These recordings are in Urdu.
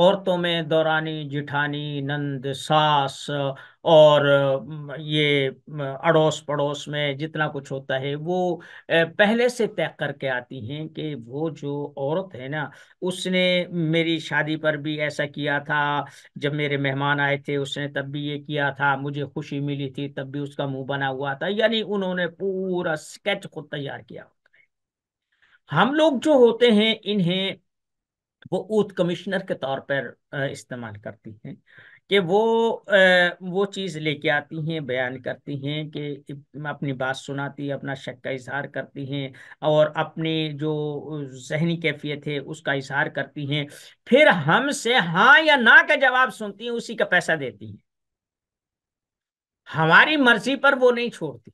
عورتوں میں دورانی جٹھانی نند ساس اور یہ اڑوس پڑوس میں جتنا کچھ ہوتا ہے وہ پہلے سے طے کر کے آتی ہیں کہ وہ جو عورت ہے نا، اس نے میری شادی پر بھی ایسا کیا تھا، جب میرے مہمان آئے تھے اس نے تب بھی یہ کیا تھا، مجھے خوشی ملی تھی تب بھی اس کا منہ بنا ہوا تھا، یعنی انہوں نے پورا اسکیچ خود تیار کیا ہوتا ہے۔ ہم لوگ جو ہوتے ہیں انہیں وہ اوتھ کمشنر کے طور پر استعمال کرتی ہیں کہ وہ چیز لے کے آتی ہیں، بیان کرتی ہیں کہ اپنی بات سناتی ہیں، اپنا شک کا اظہار کرتی ہیں، اور اپنی جو ذہنی کیفیت ہے اس کا اظہار کرتی ہیں، پھر ہم سے ہاں یا نہ کا جواب سنتی ہیں، اسی کا پیسہ دیتی ہیں، ہماری مرضی پر وہ نہیں چھوڑتی۔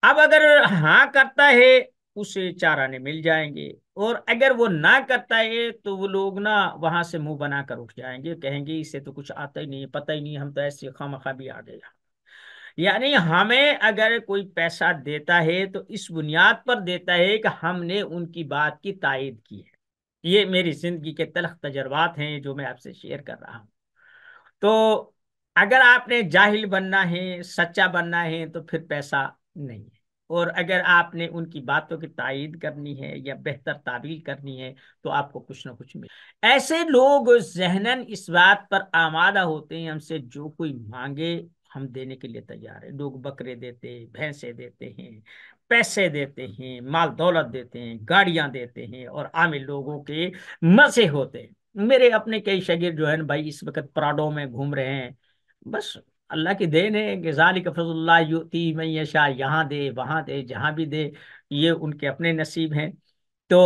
اب اگر ہاں کرتا ہے اسے چار آنے مل جائیں گے، اور اگر وہ نہ کرتا ہے تو وہ لوگ نا وہاں سے منہ بنا کر اٹھ جائیں گے، کہیں گے اسے تو کچھ آتا ہی نہیں، پتہ ہی نہیں، ہم تو ایسے خواہ بھی آ گئے۔ یعنی ہمیں اگر کوئی پیسہ دیتا ہے تو اس بنیاد پر دیتا ہے کہ ہم نے ان کی بات کی تائید کی ہے۔ یہ میری زندگی کے تلخ تجربات ہیں جو میں آپ سے شیئر کر رہا ہوں۔ تو اگر آپ نے جاہل بننا ہے، سچا بننا ہے، تو پھر پیسہ نہیں ہے، اور اگر آپ نے ان کی باتوں کی تائید کرنی ہے یا بہتر تعبیر کرنی ہے تو آپ کو کچھ نہ کچھ ملے۔ ایسے لوگ ذہناً اس بات پر آمادہ ہوتے ہیں ہم سے جو کوئی مانگے ہم دینے کے لیے تیار ہیں۔ لوگ بکرے دیتے ہیں، بھینسیں دیتے ہیں، پیسے دیتے ہیں، مال دولت دیتے ہیں، گاڑیاں دیتے ہیں، اور عام لوگوں کے مزے ہوتے ہیں۔ میرے اپنے کئی شاگرد جو ہے نا بھائی اس وقت پراڈو میں گھوم رہے ہیں، بس اللہ کی دین ہے کہ ذالک فضل اللہ یؤتی من یشاء، یہاں دے وہاں دے جہاں بھی دے، یہ ان کے اپنے نصیب ہیں۔ تو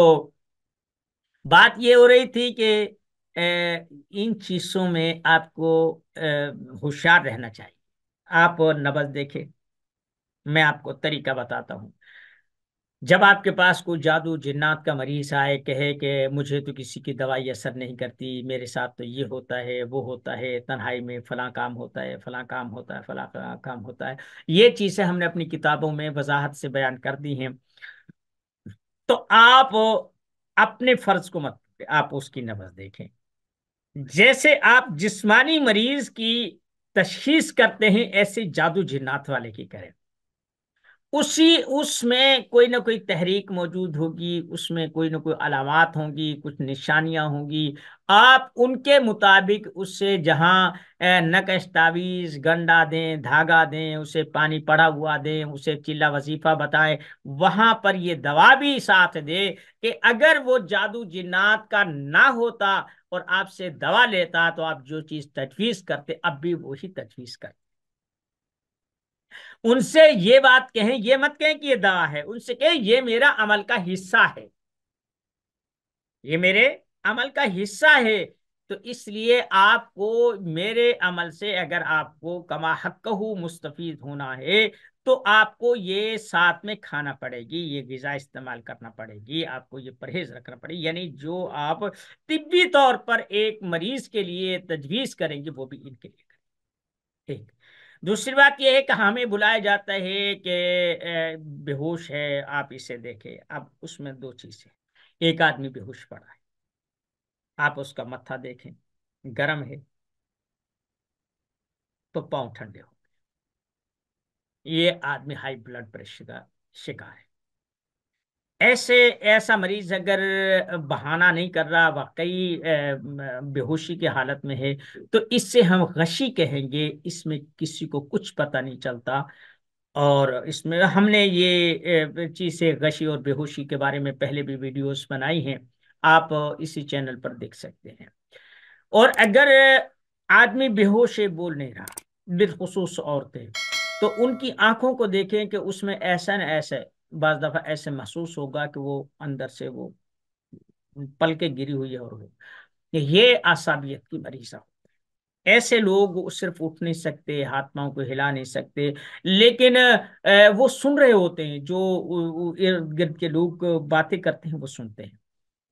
بات یہ ہو رہی تھی کہ ان چیزوں میں آپ کو ہوشیار رہنا چاہیے۔ آپ نبض دیکھیں، میں آپ کو طریقہ بتاتا ہوں۔ جب آپ کے پاس کوئی جادو جنات کا مریض آئے، کہے کہ مجھے تو کسی کی دوائی اثر نہیں کرتی، میرے ساتھ تو یہ ہوتا ہے وہ ہوتا ہے، تنہائی میں فلاں کام ہوتا ہے، فلاں کام ہوتا ہے، فلاں کام ہوتا ہے، یہ چیزیں ہم نے اپنی کتابوں میں وضاحت سے بیان کر دی ہیں، تو آپ اپنے فرض کو مت آپ اس کی نبض دیکھیں۔ جیسے آپ جسمانی مریض کی تشخیص کرتے ہیں ایسے جادو جنات والے کی کریں، اس میں کوئی نہ کوئی تحریک موجود ہوگی، اس میں کوئی نہ کوئی علامات ہوں گی، کچھ نشانیاں ہوں گی، آپ ان کے مطابق اس سے جہاں نقش تعویذ گنڈا دیں، دھاگا دیں، اسے پانی پڑا ہوا دیں، اسے چلا وظیفہ بتائیں، وہاں پر یہ دوا بھی ساتھ دے کہ اگر وہ جادو جنات کا نہ ہوتا اور آپ سے دوا لیتا تو آپ جو چیز تجویز کرتے اب بھی وہی تجویز کرتے۔ ان سے یہ بات کہیں، یہ مت کہیں کہ یہ دوا ہے، ان سے کہیں یہ میرا عمل کا حصہ ہے، یہ میرے عمل کا حصہ ہے، تو اس لیے آپ کو میرے عمل سے اگر آپ کو کما حقہ مستفید ہونا ہے تو آپ کو یہ ساتھ میں کھانا پڑے گی، یہ غذا استعمال کرنا پڑے گی، آپ کو یہ پرہیز رکھنا پڑے گی، یعنی جو آپ طبی طور پر ایک مریض کے لیے تجویز کریں گے وہ بھی ان کے لیے کریں۔ ٹھیک۔ دوسری بات یہ ہے کہ ہمیں بلایا جاتا ہے کہ بے ہوش ہے آپ اسے دیکھیں۔ اب اس میں دو چیزیں، ایک آدمی بے ہوش پڑا ہے، آپ اس کا متھا دیکھیں گرم ہے تو پاؤں ٹھنڈے ہو، یہ آدمی ہائی بلڈ پریشر کا شکار ہے۔ ایسا مریض اگر بہانہ نہیں کر رہا، واقعی بے ہوشی کی حالت میں ہے، تو اس سے ہم غشی کہیں گے، اس میں کسی کو کچھ پتہ نہیں چلتا، اور اس میں ہم نے یہ چیزیں غشی اور بے ہوشی کے بارے میں پہلے بھی ویڈیوز بنائی ہیں، آپ اسی چینل پر دیکھ سکتے ہیں۔ اور اگر آدمی بے ہوش ہے، بول نہیں رہا، بالخصوص عورتیں، تو ان کی آنکھوں کو دیکھیں کہ اس میں ایسا نہ ایسا بعض دفعہ ایسے محسوس ہوگا کہ وہ اندر سے وہ پلکیں گری ہوئی ہے، اور وہ یہ اعصابیت کی مریض ہے۔ ایسے لوگ صرف اٹھ نہیں سکتے، ہاتھ پاؤں کو ہلا نہیں سکتے، لیکن وہ سن رہے ہوتے ہیں، جو ارد گرد کے لوگ باتیں کرتے ہیں وہ سنتے ہیں۔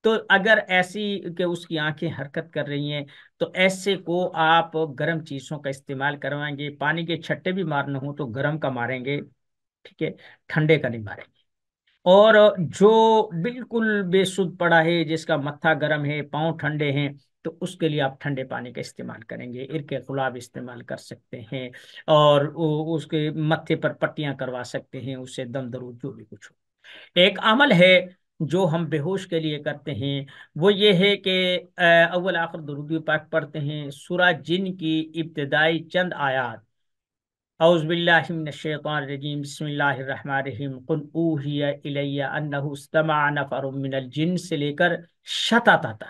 تو اگر ایسی کہ اس کی آنکھیں حرکت کر رہی ہیں تو ایسے کو آپ گرم چیزوں کا استعمال کروائیں گے، پانی کے چھٹے بھی مارنے ہوں تو گرم کا ماریں گے، ٹھیک ہے، ٹھنڈے کا نہیں ماریں گے۔ اور جو بالکل بے سدھ پڑا ہے، جس کا متھا گرم ہے، پاؤں ٹھنڈے ہیں، تو اس کے لیے آپ ٹھنڈے پانی کا استعمال کریں گے، عرق گلاب استعمال کر سکتے ہیں، اور اس کے متھے پر پٹیاں کروا سکتے ہیں، اس سے دم درود جو بھی کچھ ہو۔ ایک عمل ہے جو ہم بے ہوش کے لیے کرتے ہیں، وہ یہ ہے کہ اول آخر درود پاک پڑھتے ہیں، سورہ جن کی ابتدائی چند آیات، اعوذ باللہ من الشیطان الرجیم، بسم اللہ الرحمن الرحیم، قل اوحی الی انہ استمع نفر من الجن سے لے کر شتات،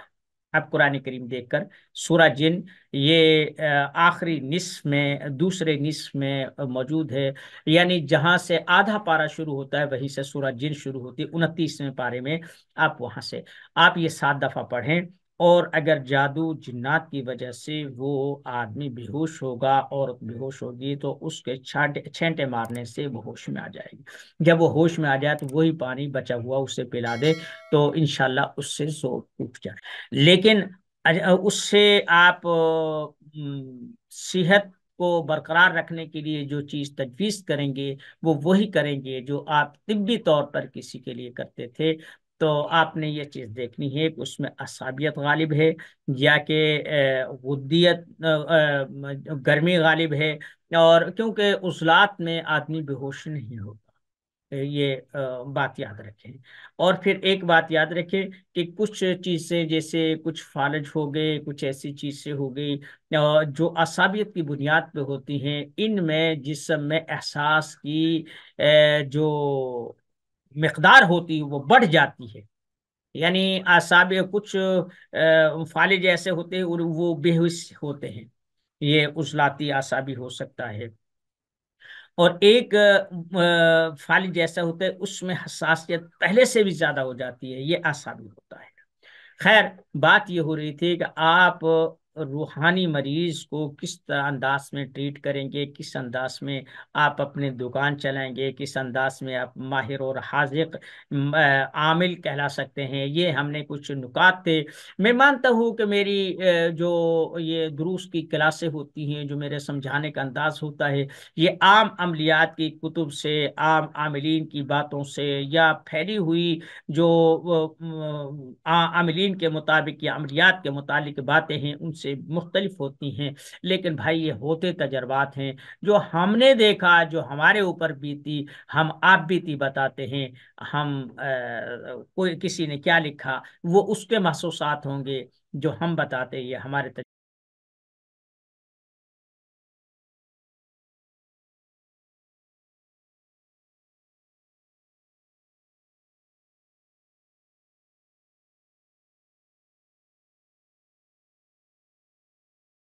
اب قرآن کریم دیکھ کر سورہ جن یہ آخری نصف میں، دوسرے نصف میں موجود ہے، یعنی جہاں سے آدھا پارہ شروع ہوتا ہے وہیں سے سورہ جن شروع ہوتی ہے، 29ویں پارے میں آپ وہاں سے آپ یہ 7 دفعہ پڑھیں، اور اگر جادو جنات کی وجہ سے وہ آدمی بے ہوش ہوگا، عورت بے ہوش ہوگی، تو اس کے چھینٹے مارنے سے وہ ہوش میں آ جائے گی، جب وہ ہوش میں آ جائے تو وہی پانی بچا ہوا اسے پلا دے، تو انشاءاللہ اس سے زور اٹھ جائے۔ لیکن اس سے آپ صحت کو برقرار رکھنے کے لیے جو چیز تجویز کریں گے وہ وہی کریں گے جو آپ طبی طور پر کسی کے لیے کرتے تھے۔ تو آپ نے یہ چیز دیکھنی ہے کہ اس میں عصابیت غالب ہے، یا کہ غدیت گرمی غالب ہے، اور کیونکہ عضلات میں آدمی بے ہوش نہیں ہوتا، یہ بات یاد رکھیں۔ اور پھر ایک بات یاد رکھیں کہ کچھ چیزیں جیسے کچھ فالج ہو گئے، کچھ ایسی چیزیں ہو گئی جو عصبیت کی بنیاد پہ ہوتی ہیں، ان میں جسم میں احساس کی جو مقدار ہوتی ہے وہ بڑھ جاتی ہے، یعنی اعصاب کچھ فالج ایسے ہوتے ہیں اور وہ بے ہوش ہوتے ہیں، یہ عضلاتی اعصابی ہو سکتا ہے۔ اور ایک فالج جیسا ہوتا ہے، اس میں حساسیت پہلے سے بھی زیادہ ہو جاتی ہے، یہ اعصابی ہوتا ہے۔ خیر، بات یہ ہو رہی تھی کہ آپ روحانی مریض کو کس طرح انداز میں ٹریٹ کریں گے، کس انداز میں آپ اپنے دکان چلائیں گے، کس انداز میں آپ ماہر اور حاذق عامل کہلا سکتے ہیں، یہ ہم نے کچھ نکات تھے۔ میں مانتا ہوں کہ میری جو یہ دروس کی کلاسیں ہوتی ہیں، جو میرے سمجھانے کا انداز ہوتا ہے، یہ عام عملیات کی کتب سے، عام عاملین کی باتوں سے، یا پھیلی ہوئی جو عاملین کے مطابق یا عملیات کے متعلق باتیں ہیں ان سے مختلف ہوتی ہیں، لیکن بھائی یہ ہوتے تجربات ہیں، جو ہم نے دیکھا، جو ہمارے اوپر بیتی، ہم آپ بیتی بتاتے ہیں۔ ہم کوئی کسی نے کیا لکھا وہ اس کے محسوسات ہوں گے، جو ہم بتاتے یہ ہمارے